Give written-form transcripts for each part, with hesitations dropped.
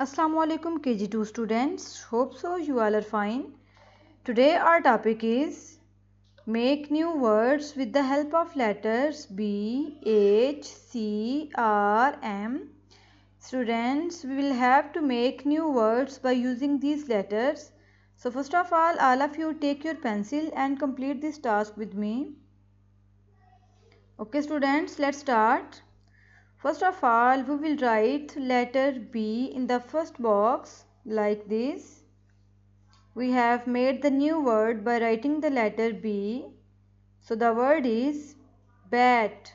Assalamualaikum KG2 students. Hope so you all are fine. Today our topic is make new words with the help of letters B, H, C, R, M. Students, we will have to make new words by using these letters. So first of all of you take your pencil and complete this task with me. Okay students, let's start. First of all, we will write letter B in the first box like this. We have made the new word by writing the letter B. So the word is bat.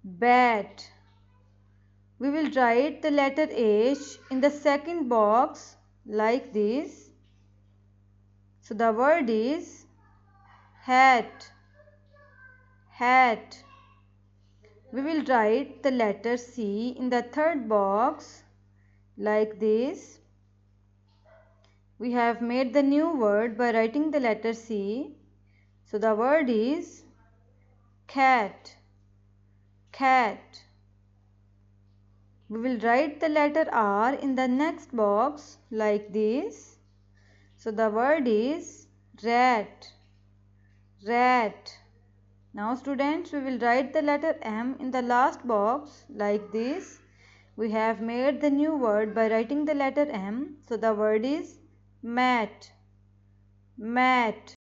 Bat. We will write the letter H in the second box like this. So the word is hat. Hat. We will write the letter C in the third box like this. We have made the new word by writing the letter C. So the word is cat. Cat. We will write the letter R in the next box like this. So the word is rat. Rat. Now students, we will write the letter M in the last box like this. We have made the new word by writing the letter M. So the word is mat. Mat.